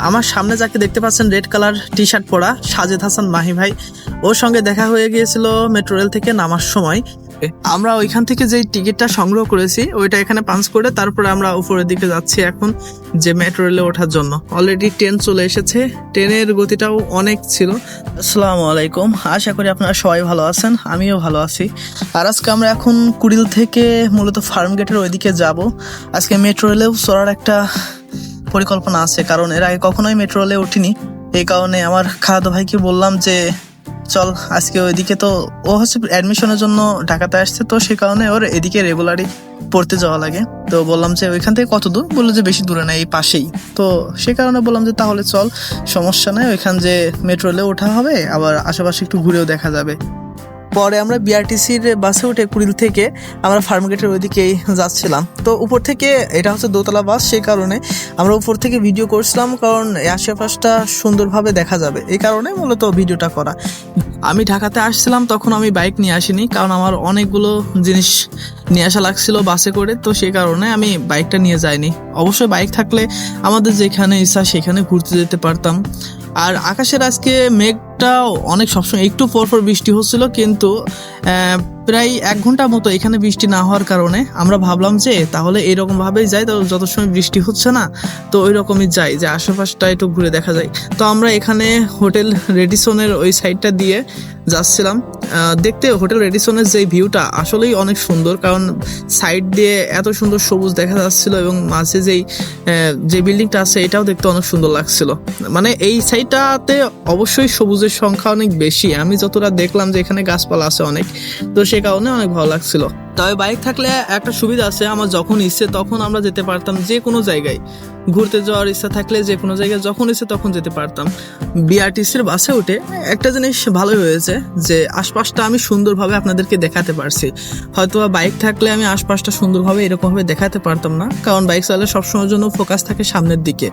আমার সামনে যাকে দেখতে পাচ্ছেন রেড কালার টি শার্ট পরা সাজেদ হাসান মাহি ভাই, ওর সঙ্গে দেখা হয়ে গিয়েছিল মেট্রো রেল থেকে নামার সময়। আমরা ওইখান থেকে যে টিকিটটা সংগ্রহ করেছি ওইটা এখানে পাঞ্চ করে তারপরে আমরা উপরের দিকে যাচ্ছি এখন যে মেট্রো রেলে ওঠার জন্য। অলরেডি ট্রেন চলে এসেছে, ট্রেনের গতিটাও অনেক ছিল। আসসালামু আলাইকুম, আশা করি আপনারা সবাই ভালো আছেন, আমিও ভালো আছি। আর আজকে আমরা এখন কুড়িল থেকে মূলত ফার্ম গেটের ওইদিকে যাব। আজকে মেট্রো রেলেও চড়ার একটা পরিকল্পনা আছে, কারণ এর আগে কখনোই মেট্রো রেলে উঠিনি। এই কারণে আমার খালাতো ভাইকে বললাম যে চল আজকে ওইদিকে, তো ও হচ্ছে অ্যাডমিশনের জন্য ঢাকাতে আসছে, তো সে কারণে ওর এদিকে রেগুলারই পড়তে যাওয়া লাগে। তো বললাম যে ওইখান থেকে কত দূর, বললো যে বেশি দূরে না, এই পাশেই। তো সে কারণে বললাম যে তাহলে চল, সমস্যা নেই, ওইখান যে মেট্রো রেলে ওঠা হবে, আবার আশেপাশে একটু ঘুরেও দেখা যাবে। পরে আমরা বিআরটিসির বাসে উঠে কুড়িল থেকে আমরা ফার্মগেটের ওইদিকেই যাচ্ছিলাম। তো উপর থেকে, এটা হচ্ছে দোতলা বাস, সেই কারণে আমরা উপর থেকে ভিডিও করছিলাম, কারণ আশেপাশটা সুন্দরভাবে দেখা যাবে, এই কারণে মূলত ভিডিওটা করা। আমি ঢাকাতে আসছিলাম তখন আমি বাইক নিয়ে আসিনি, কারণ আমার অনেকগুলো জিনিস নিয়ে আসা লাগছিল বাসে করে, তো সেই কারণে আমি বাইকটা নিয়ে যাইনি। অবশ্যই বাইক থাকলে আমাদের যেখানে ইচ্ছা সেখানে ঘুরতে যেতে পারতাম। আর আকাশের আজকে মেঘটা অনেক, সবসময় একটু পরপর বৃষ্টি হচ্ছিল, কিন্তু প্রায় 1 ঘন্টা মতো এখানে বৃষ্টি না হওয়ার কারণে আমরা ভাবলাম যে তাহলে এরকম ভাবেই যাই, তো যত সময় বৃষ্টি হচ্ছে না তো ওই রকমই যাই, যে আশেপাশটা একটু ঘুরে দেখা যায়। তো আমরা এখানে হোটেল রেডিসনের ওই সাইডটা দিয়ে যাচ্ছিলাম। দেখতে হোটেল রেডিসনের যে ভিউটা আসলেই অনেক সুন্দর, কারণ সাইড দিয়ে এত সুন্দর সবুজ দেখা যাচ্ছিল, এবং মাঝে যে বিল্ডিংটা আছে এটাও দেখতে অনেক সুন্দর লাগছিল। মানে এই সাইডটাতে অবশ্যই সবুজের সংখ্যা অনেক বেশি, আমি যতটা দেখলাম যে এখানে গাছপালা আছে অনেক, তো সে কারণে অনেক ভালো লাগছিল। তবে বাইক থাকলে একটা সুবিধা আছে, আমার যখন ইচ্ছে তখন আমরা যেতে পারতাম, যে কোনো জায়গায় ঘুরতে যাওয়ার ইচ্ছা থাকলে যে কোনো জায়গায় যখন ইচ্ছে তখন যেতে পারতাম। বিআরটিসির বাসে উঠে একটা জিনিস ভালোই হয়েছে যে আশপাশটা আমি সুন্দরভাবে আপনাদেরকে দেখাতে পারছি। হয়তো বাইক থাকলে আমি আশপাশটা সুন্দরভাবে এরকমভাবে দেখাতে পারতাম না, কারণ বাইক চালালে সবসময়ের জন্য ফোকাস থাকে সামনের দিকে।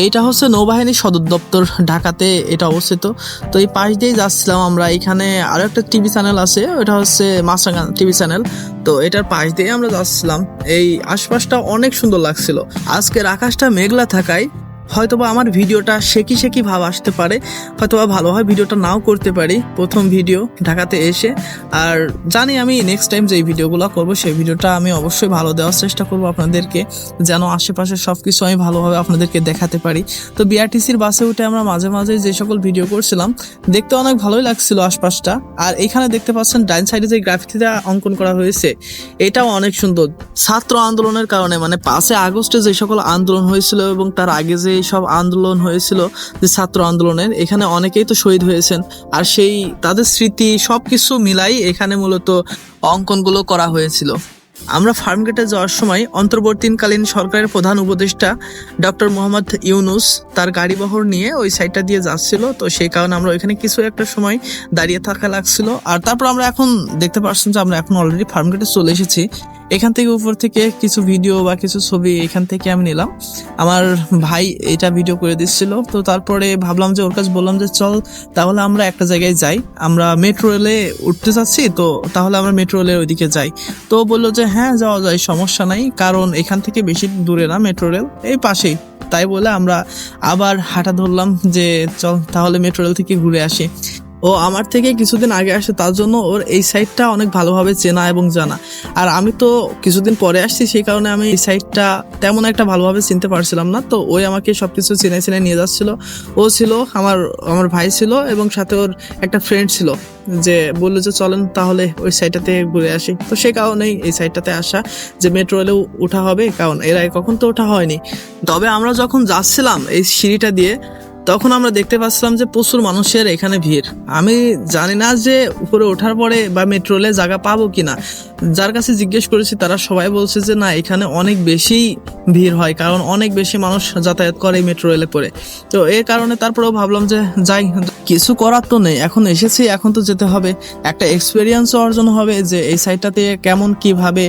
এইটা হচ্ছে নৌবাহিনী সদর দপ্তর, ঢাকাতে এটা অবস্থিত। তো এই পাশ দিয়েই যাচ্ছিলাম আমরা। এখানে আরো একটা টিভি চ্যানেল আছে, ওটা হচ্ছে মাছরাঙা টিভি চ্যানেল, তো এটার পাশ দিয়ে আমরা যাচ্ছিলাম। এই আশপাশটা অনেক সুন্দর লাগছিল। আজকের আকাশটা মেঘলা থাকায় হয়তোবা আমার ভিডিওটা শেকি ভাব আসতে পারে, হয়তোবা ভালোভাবে ভিডিওটা নাও করতে পারি, প্রথম ভিডিও ঢাকাতে এসে। আর জানি আমি নেক্সট টাইম যে ভিডিওগুলো করব সেই ভিডিওটা আমি অবশ্যই ভালো দেওয়ার চেষ্টা করব আপনাদেরকে, যেন আশেপাশে সবকিছু আমি ভালোভাবে আপনাদেরকে দেখাতে পারি। তো বিআরটিসির বাসে উঠে আমরা মাঝে মাঝে যে সকল ভিডিও করছিলাম, দেখতে অনেক ভালোই লাগছিল আশপাশটা। আর এখানে দেখতে পাচ্ছেন ডাইন সাইডে যে গ্রাফিতিটা অঙ্কন করা হয়েছে এটাও অনেক সুন্দর। ছাত্র আন্দোলনের কারণে, মানে 5 আগস্টে যে সকল আন্দোলন হয়েছিল এবং তার আগে যে সব আন্দোলন হয়েছিল যে ছাত্র আন্দোলনের, এখানে অনেকেই তো শহীদ হয়েছেন, আর সেই তাদের স্মৃতি সবকিছু মিলাই এখানে মূলত অঙ্কনগুলো করা হয়েছিল। আমরা ফার্মগেটে যাওয়ার সময় অন্তর্বর্তীকালীন সরকারের প্রধান উপদেষ্টা ডক্টর মোহাম্মদ ইউনুস তার গাড়িবহর নিয়ে ওই সাইডটা দিয়ে যাচ্ছিল, তো সেই কারণে আমরা ওইখানে কিছু একটা সময় দাঁড়িয়ে থাকা লাগছিল। আর তারপর আমরা এখন দেখতে পাচ্ছেন যে আমরা এখন অলরেডি ফার্মগেটে চলে এসেছি। এখান থেকে উপর থেকে কিছু ভিডিও বা কিছু ছবি এখান থেকে আমি নিলাম, আমার ভাই এটা ভিডিও করে দিচ্ছিল। তো তারপরে ভাবলাম যে ওর কাছে বললাম যে চল তাহলে আমরা একটা জায়গায় যাই, আমরা মেট্রো রেলে উঠতে চাচ্ছি, তো তাহলে আমরা মেট্রো রেলের ওইদিকে যাই। তো বললো যে হ্যাঁ যাওয়া যায়, সমস্যা নাই, কারণ এখান থেকে বেশি দূরে না, মেট্রো রেল এই পাশেই। তাই বলে আমরা আবার হাঁটা ধরলাম যে চল তাহলে মেট্রো রেল থেকে ঘুরে আসি। ও আমার থেকে কিছুদিন আগে আসে, তার জন্য ওর এই সাইডটা অনেক ভালোভাবে চেনা এবং জানা। আর আমি তো কিছুদিন পরে আসছি, সেই কারণে আমি এই সাইডটা তেমন একটা ভালোভাবে চিনতে পারছিলাম না। তো ওই আমাকে সবকিছু চিনে নিয়ে যাচ্ছিল। ও ছিল, আমার ভাই ছিল, এবং সাথে ওর একটা ফ্রেন্ড ছিল, যে বললো যে চলেন তাহলে ওই সাইডটাতে ঘুরে আসি। তো সে কারণেই এই সাইডটাতে আসা, যে মেট্রো রেলেও ওঠা হবে, কারণ এর আগে কখন তো ওঠা হয়নি। তবে আমরা যখন যাচ্ছিলাম এই সিঁড়িটা দিয়ে, তখন আমরা দেখতে পাচ্ছিলাম যে প্রচুর মানুষের এখানে ভিড়। আমি জানি না যে উপরে ওঠার পরে বা মেট্রো রেলে জায়গা পাবো কিনা, যার কাছে জিজ্ঞেস করেছি তারা সবাই বলছে যে না, এখানে অনেক বেশি ভিড় হয়, কারণ অনেক বেশি মানুষ যাতায়াত করে মেট্রো রেলে করে। তো এর কারণে তারপরেও ভাবলাম যে যাই, কিছু করার তো নেই, এখন এসেছি, এখন তো যেতে হবে, একটা এক্সপিরিয়েন্স অর্জন হবে যে এই সাইডটাতে কেমন কিভাবে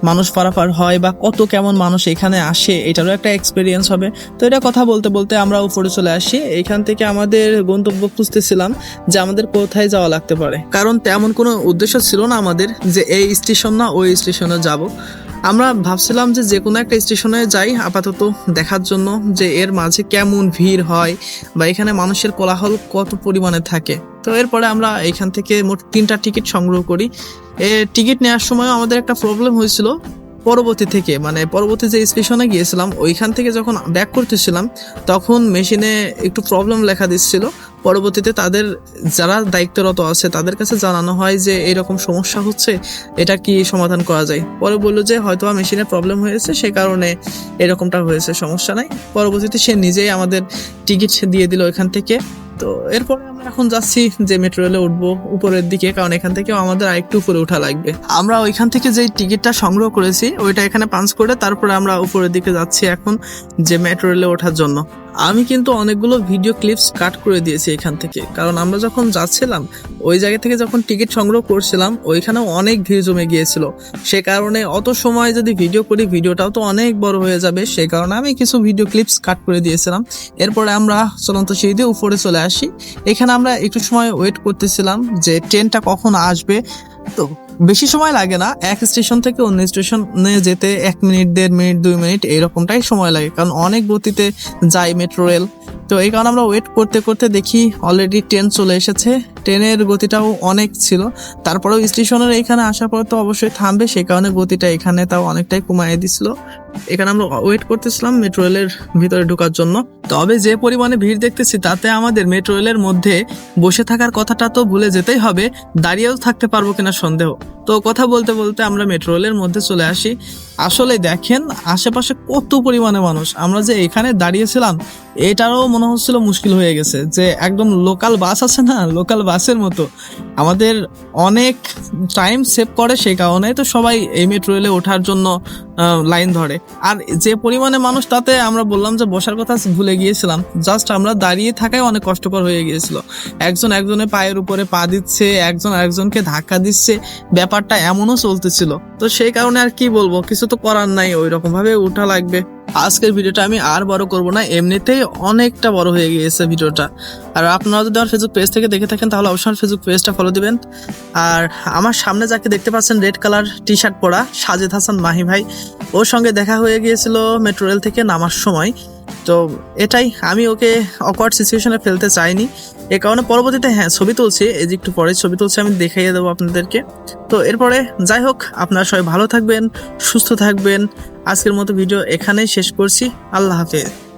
মানুষ পারাপার হয় বা কত কেমন মানুষ এখানে আসে, এটারও একটা এক্সপিরিয়েন্স হবে। তো এটা কথা বলতে বলতে আমরা উপরে চলে আসি। এখান থেকে আমাদের গন্তব্য খুঁজতেছিলাম যে আমাদের কোথায় যাওয়া লাগতে পারে, কারণ তেমন কোনো উদ্দেশ্য ছিল না আমাদের যে এই স্টেশন না ওই স্টেশনে যাব। আমরা ভাবছিলাম যে কোনো একটা স্টেশনে যাই আপাতত দেখার জন্য যে এর মাঝে কেমন ভিড় হয় বা এখানে মানুষের কোলাহল কত পরিমাণে থাকে। তো এরপরে আমরা এখান থেকে মোট 3টা টিকিট সংগ্রহ করি। টিকিট নেওয়ার সময় আমাদের একটা প্রবলেম হয়েছিল। পরবর্তী যে স্টেশনে গিয়েছিলাম ওইখান থেকে যখন ব্যাক করতেছিলাম তখন মেশিনে একটু প্রবলেম লেখা দিচ্ছিল। পরবর্তীতে তাদের যারা দায়িত্বরত আছে তাদের কাছে জানানো হয় যে এরকম সমস্যা হচ্ছে, এটা কি সমাধান করা যায়। পরে বললো যে হয়তো মেশিনে প্রবলেম হয়েছে, সেই কারণে এরকমটা হয়েছে, সমস্যা নাই। পরবর্তীতে সে নিজেই আমাদের টিকিট দিয়ে দিল এখান থেকে। তো এরপরে আমরা এখন যাচ্ছি যে মেট্রো রেলে উঠবো উপরের দিকে, কারণ এখান থেকেও আমাদের আরেকটু উপরে ওঠা লাগবে। আমরা ওইখান থেকে যে টিকিটটা সংগ্রহ করেছি ওইটা এখানে পাঞ্চ করে তারপরে আমরা উপরের দিকে যাচ্ছি এখন যে মেট্রো রেলে ওঠার জন্য। আমি কিন্তু অনেকগুলো ভিডিও ক্লিপস কাট করে দিয়েছি এখান থেকে, কারণ আমরা যখন যাচ্ছিলাম ওই জায়গা থেকে যখন টিকিট সংগ্রহ করছিলাম ওইখানেও অনেক ভিড় জমে গিয়েছিল। সে কারণে অত সময় যদি ভিডিও করি ভিডিওটাও তো অনেক বড় হয়ে যাবে, সেই কারণে আমি কিছু ভিডিও ক্লিপস কাট করে দিয়েছিলাম। এরপরে আমরা চলন্ত সিঁড়ি দিয়ে উপরে চলে আসি। এখানে আমরা একটু সময় ওয়েট করতেছিলাম যে ট্রেনটা কখন আসবে। তো বেশি সময় লাগে না, এক স্টেশন থেকে অন্য স্টেশনে যেতে 1 মিনিট 1.5 মিনিট 2 মিনিট এরকমটাই সময় লাগে, কারণ অনেক গতিতে যায় মেট্রো রেল। তো এই কারণে আমরা ওয়েট করতে করতে দেখি অলরেডি ট্রেন চলে এসেছে। ট্রেনের গতিটাও অনেক ছিল, তারপরেও স্টেশনের এখানে আসার পর তো অবশ্যই থামবে, সেই কারণে গতিটা এখানে তাও অনেকটাই কমায় দিছিল। এখানে আমরা ওয়েট করতেছিলাম মেট্রো রেলের ভিতরে ঢোকার জন্য। তবে যে পরিমাণে ভিড় দেখতেছি তাতে আমাদের মেট্রো রেলের মধ্যে বসে থাকার কথাটা তো ভুলে যেতেই হবে, দাঁড়িয়েও থাকতে পারবো কিনা সন্দেহ। তো কথা বলতে বলতে আমরা মেট্রো রেলের মধ্যে চলে আসি। আসলে দেখেন আশেপাশে কত পরিমাণে মানুষ। আমরা যে এখানে দাঁড়িয়েছিলাম এটারও মনে হচ্ছিল মুশকিল হয়ে গেছে, যে একদম লোকাল বাস আছে না, লোকাল বাসের মতো আমাদের অনেক টাইম সেভ করে, সেই কারণে তো সবাই এই মেট্রো রেলে ওঠার জন্য লাইন ধরে। আর যে পরিমাণে মানুষ তাতে আমরা বললাম যে বসার কথা ভুলে গিয়েছিলাম, জাস্ট আমরা দাঁড়িয়ে থাকাই অনেক কষ্টকর হয়ে গিয়েছিল। একজন একজনের পায়ের উপরে পা দিচ্ছে, একজন আরেকজনকে ধাক্কা দিচ্ছে, ব্যাপারটা এমনও চলতেছিল। তো সেই কারণে আর কি বলবো, কিছু তো করার নাই, ওই রকম ভাবে উঠা লাগবে। আজকের ভিডিওটা আমি আর বড় করব না, এমনিতেই অনেকটা বড় হয়ে গিয়েছে ভিডিওটা। আর আপনারা যদি আমার ফেসবুক পেজ থেকে দেখে থাকেন তাহলে অবশ্যই ফেসবুক পেজটা ফলো দিবেন। আর আমার সামনে যাকে দেখতে পাচ্ছেন রেড কালার টি শার্ট পরা সাজেদ হাসান মাহি ভাই, ওর সঙ্গে দেখা হয়ে গিয়েছিল মেট্রো রেল থেকে নামার সময়। তো এটাই, আমি ওকে অকওয়ার্ড সিচুয়েশনে ফেলতে চাইনি, এ কারণে পরবর্তীতে ছবি তুলছি, এই যে একটু পরে ছবি তুলছি, আমি দেখাইয়ে দেবো আপনাদেরকে। তো এরপরে যাই হোক, আপনারা সবাই ভালো থাকবেন, সুস্থ থাকবেন। আজকের মতো ভিডিও এখানেই শেষ করছি। আল্লাহ হাফেজ।